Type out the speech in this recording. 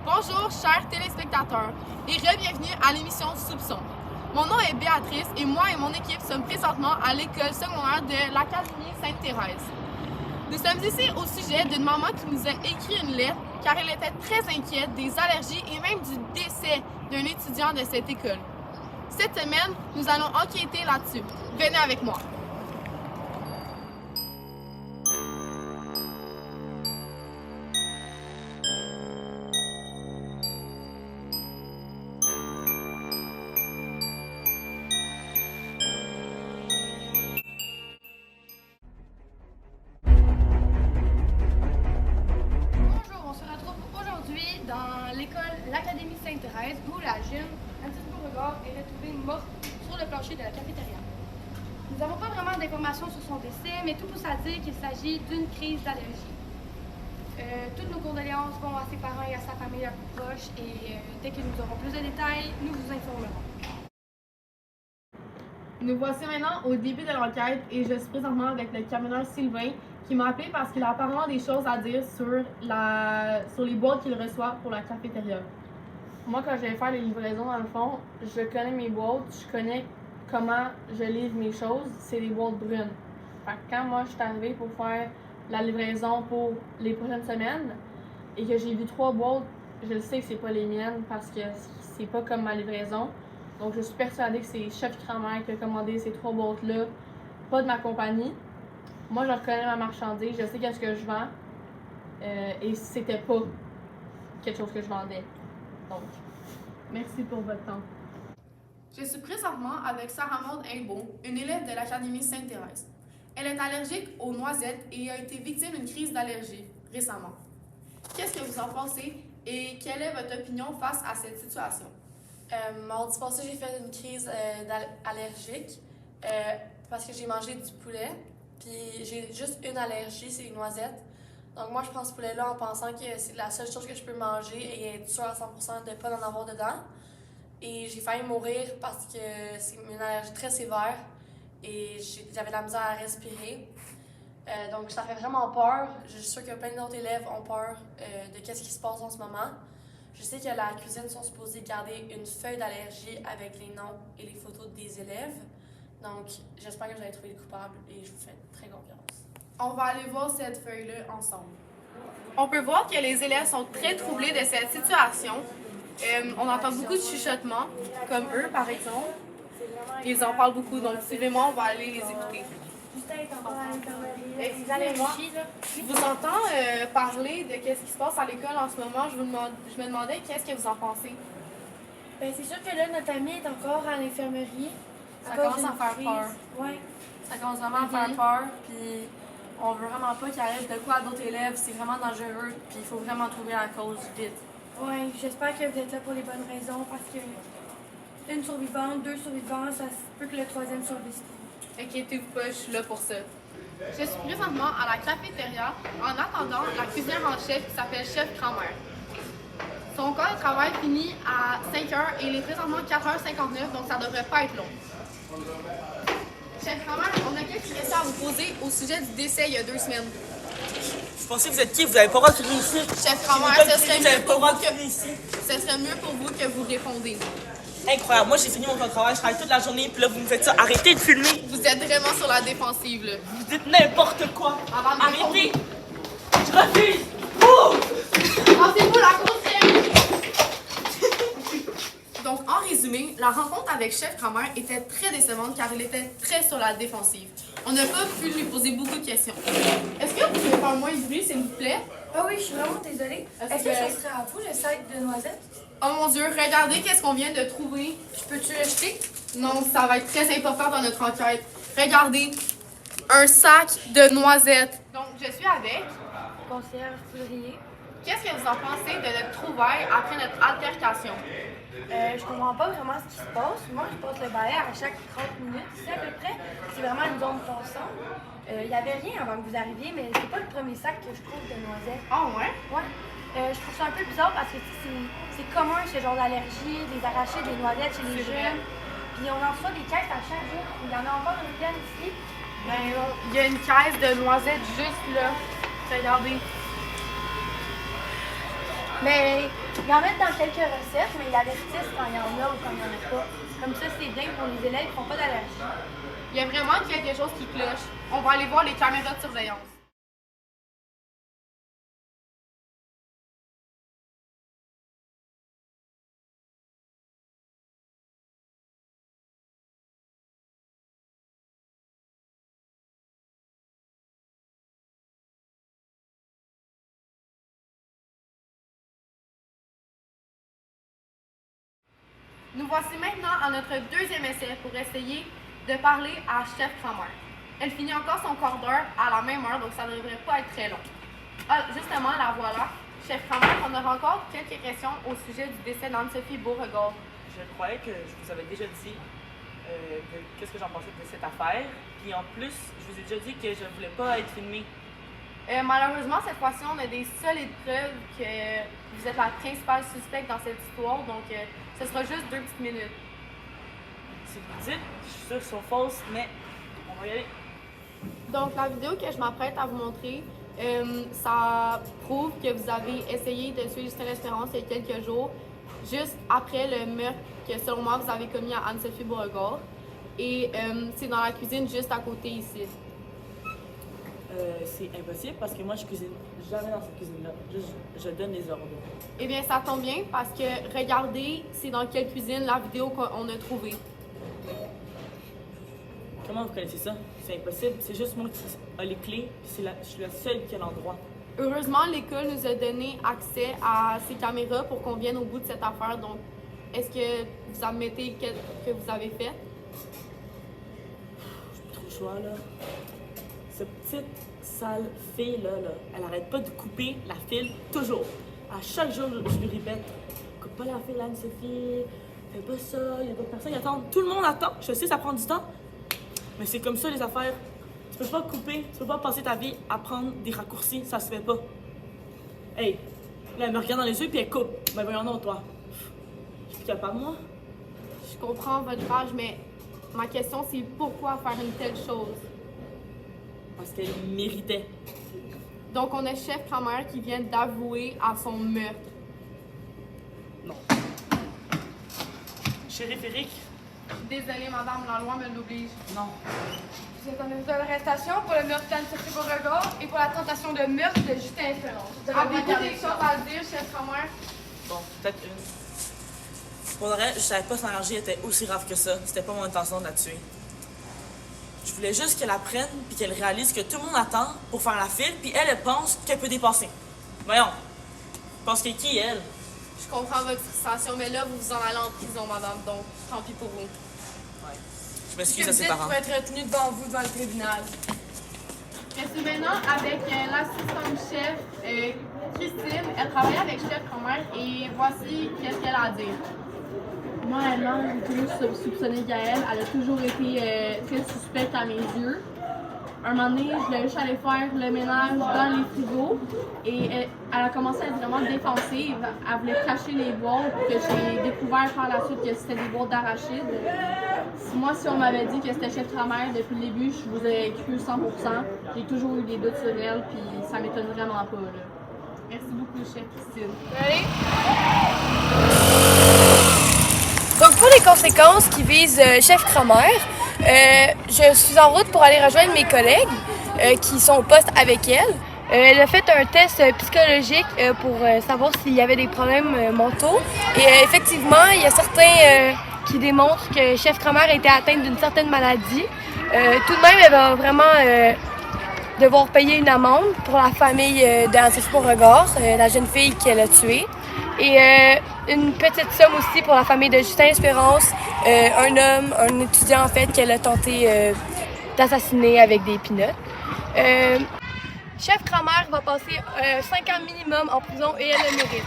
Bonjour, chers téléspectateurs, et bienvenue à l'émission Soupçon. Mon nom est Béatrice et moi et mon équipe sommes présentement à l'école secondaire de l'Académie Sainte-Thérèse. Nous sommes ici au sujet d'une maman qui nous a écrit une lettre car elle était très inquiète des allergies et même du décès d'un étudiant de cette école. Cette semaine, nous allons enquêter là-dessus. Venez avec moi. Dans l'école l'Académie Sainte-Thérèse, où la jeune Addis Beauregard est retrouvée morte sur le plancher de la cafétéria. Nous n'avons pas vraiment d'informations sur son décès, mais tout pousse à dire qu'il s'agit d'une crise d'allergie. Toutes nos condoléances vont à ses parents et à sa famille la plus proche, et dès que nous aurons plus de détails, nous vous informerons. Nous voici maintenant au début de l'enquête et je suis présentement avec le camionneur Sylvain qui m'a appelé parce qu'il a apparemment des choses à dire sur les boîtes qu'il reçoit pour la cafétéria. Moi, quand je vais faire les livraisons, dans le fond, je connais mes boîtes, je connais comment je livre mes choses, c'est des boîtes brunes. Fait que quand moi, je suis arrivée pour faire la livraison pour les prochaines semaines et que j'ai vu 3 boîtes, je le sais que c'est pas les miennes parce que c'est pas comme ma livraison. Donc, je suis persuadée que c'est Chef Kramer qui a commandé ces 3 boîtes-là, pas de ma compagnie. Moi, je reconnais ma marchandise, je sais qu'est-ce que je vends et c'était pas quelque chose que je vendais. Donc, merci pour votre temps. Je suis présentement avec Sarah Maud Imbeau, une élève de l'Académie Sainte-Thérèse. Elle est allergique aux noisettes et a été victime d'une crise d'allergie récemment. Qu'est-ce que vous en pensez et quelle est votre opinion face à cette situation? Mardi passé, j'ai fait une crise allergique parce que j'ai mangé du poulet. Puis j'ai juste une allergie, c'est les noisettes. Donc moi, je prends ce poulet-là en pensant que c'est la seule chose que je peux manger et être sûre à 100% de ne pas en avoir dedans. Et j'ai failli mourir parce que c'est une allergie très sévère et j'avais de la misère à respirer. Donc ça fait vraiment peur. Je suis sûre que plein d'autres élèves ont peur de ce qui se passe en ce moment. Je sais que la cuisine sont supposés garder une feuille d'allergie avec les noms et les photos des élèves. Donc, j'espère que vous allez trouver le coupable et je vous fais très confiance. On va aller voir cette feuille-là ensemble. On peut voir que les élèves sont très troublés de cette situation. On entend beaucoup de chuchotements, comme eux par exemple. Ils en parlent beaucoup, donc suivez-moi, on va aller les écouter. Excusez-moi, je vous entends parler de ce qui se passe à l'école en ce moment. Je me demandais qu'est-ce que vous en pensez. Ben, c'est sûr que là, notre amie est encore à l'infirmerie. Ça commence à faire peur. Ouais. Ça commence vraiment à faire peur, puis on veut vraiment pas qu'il arrive de quoi à d'autres élèves. C'est vraiment dangereux, puis il faut vraiment trouver la cause vite. Ouais, j'espère que vous êtes là pour les bonnes raisons, parce que une survivante, 2 survivants, ça se peut que le 3e survive. Inquiétez-vous pas, je suis là pour ça. Je suis présentement à la cafétéria en attendant la cuisinière en chef qui s'appelle Chef Kramer. Son corps de travail finit à 5h et il est présentement 4h59, donc ça devrait pas être long. Chef Kramer, on a quelques questions à vous poser au sujet du décès il y a 2 semaines. Vous pensez que vous êtes qui? Vous n'avez pas le droit de venir ici. Chef Kramer, ce serait mieux pour vous que vous répondez. Incroyable. Moi, j'ai fini mon travail, je travaille toute la journée, puis là, vous me faites ça. Arrêtez de filmer. Vous êtes vraiment sur la défensive, là. Vous dites n'importe quoi. Arrêtez. Je refuse. Ouh! Pensez-vous la consigne? Donc, en résumé, la rencontre avec Chef Kramer était très décevante car il était très sur la défensive. On n'a pas pu lui poser beaucoup de questions. Est-ce que vous pouvez faire moins de bruit, s'il vous plaît? Ah oui, je suis vraiment désolée. Est-ce que ça serait à vous, le sac de noisettes? Oh mon Dieu, regardez qu'est-ce qu'on vient de trouver. Je peux-tu le jeter? Non, ça va être très important dans notre enquête. Regardez, un sac de noisettes. Donc, je suis avec. Conseillère Foudrier. Qu'est-ce que vous en pensez de notre trouvaille après notre altercation? Je comprends pas vraiment ce qui se passe. Moi, je passe le balai à chaque 30 minutes, ici à peu près. C'est vraiment une zone passante. Il n'y avait rien avant que vous arriviez, mais c'est pas le premier sac que je trouve de noisettes. Ah ouais? Ouais. Je trouve ça un peu bizarre parce que c'est commun ce genre d'allergie, des arrachés, des noisettes chez les jeunes. Puis on en reçoit des caisses à chaque jour. Il y en a encore une pleine ici. Ben, il y a une caisse de noisettes juste là. Regardez. Mais Ils en mettent dans quelques recettes, mais ils avertissent quand il y en a ou quand il n'y en a pas. Comme ça, c'est bien pour les élèves qui font pas d'allergie. Il y a vraiment quelque chose qui cloche. On va aller voir les caméras de surveillance. Nous voici maintenant à notre deuxième essai pour essayer de parler à Chef Kramer. Elle finit encore son quart d'heure à la même heure, donc ça ne devrait pas être très long. Ah, justement, la voilà. Chef Kramer, on aura encore quelques questions au sujet du décès d'Anne-Sophie Beauregard. Je croyais que je vous avais déjà dit qu'est-ce que j'en pensais de cette affaire. Puis en plus, je vous ai déjà dit que je ne voulais pas être filmée. Malheureusement, cette fois-ci, on a des solides preuves que vous êtes la principale suspecte dans cette histoire, donc ce sera juste 2 petites minutes. Si vous dites, je suis sûre qu'elles sont fausses, mais on va y aller. Donc, la vidéo que je m'apprête à vous montrer, ça prouve que vous avez essayé de tuer Justin Espérance il y a quelques jours, juste après le meurtre que, selon moi, vous avez commis à Anne-Sophie Beauregard. Et c'est dans la cuisine juste à côté ici. C'est impossible parce que moi, je cuisine jamais dans cette cuisine-là. Je donne les ordres. Eh bien, ça tombe bien parce que, regardez, c'est dans quelle cuisine la vidéo qu'on a trouvée. Comment vous connaissez ça? C'est impossible. C'est juste moi qui a les clés. Je suis la seule qui a l'endroit. Heureusement, l'école nous a donné accès à ces caméras pour qu'on vienne au bout de cette affaire. Donc, est-ce que vous admettez que vous avez fait? J'ai plus trop le choix, là. Cette petite sale fille-là, elle arrête pas de couper la file, toujours. À chaque jour, je lui répète, coupe pas la file, Anne-Sophie, fais pas ça, il y a d'autres personnes qui attendent. Tout le monde attend, je sais, ça prend du temps. Mais c'est comme ça, les affaires. Tu peux pas couper, tu peux pas passer ta vie à prendre des raccourcis, ça se fait pas. Hey, là, elle me regarde dans les yeux puis elle coupe. Ben voyons donc, toi. Je suis plus capable, moi. Je comprends votre rage, mais ma question, c'est pourquoi faire une telle chose? Parce qu'elle méritait. Donc, on a Chef Kramer qui vient d'avouer à son meurtre. Non. Shérif Eric? Désolée, madame, la loi me l'oblige. Non. Vous êtes en état d'arrestation pour le meurtre d'Anne-Sophie Beauregard et pour la tentation de meurtre de Justin Espérance. Avez-vous des choses à dire, Chef Kramer? Bon, peut-être une. Pour le reste, je savais pas que son allergie était aussi grave que ça. C'était pas mon intention de la tuer. Je voulais juste qu'elle apprenne puis qu'elle réalise que tout le monde attend pour faire la file, puis elle pense qu'elle peut dépasser. Voyons. Pense qu'elle est qui, elle? Je comprends votre frustration, mais là, vous vous en allez en prison, madame, donc tant pis pour vous. Ouais. Je m'excuse à ses parents. pour être retenu devant vous devant le tribunal. Je suis maintenant avec l'assistante chef Christine. Elle travaille avec Chef Kramer et voici qu'est-ce qu'elle a à dire. Moi, j'ai toujours soupçonné Gaëlle. Elle a toujours été très suspecte à mes yeux. Un moment donné, je voulais juste aller faire le ménage dans les frigos et elle a commencé à être vraiment défensive. Elle voulait cacher les boîtes que j'ai découvert par la suite que c'était des boîtes d'arachides. Moi, si on m'avait dit que c'était Chef Kramer depuis le début, je vous aurais cru 100%. J'ai toujours eu des doutes sur elle, puis ça m'étonne vraiment pas. Là. Merci beaucoup, Chef Christine. Allez. Donc, pour les conséquences qui visent Chef Kramer, je suis en route pour aller rejoindre mes collègues qui sont au poste avec elle. Elle a fait un test psychologique pour savoir s'il y avait des problèmes mentaux. Et effectivement, il y a certains qui démontrent que Chef Kramer était atteinte d'une certaine maladie. Tout de même, elle va vraiment devoir payer une amende pour la famille d'Anne-Sophie Beauregard, la jeune fille qu'elle a tuée. Et une petite somme aussi pour la famille de Justin Espérance, un homme, un étudiant en fait, qu'elle a tenté d'assassiner avec des pinottes. Chef Kramer va passer 5 ans minimum en prison et elle le mérite.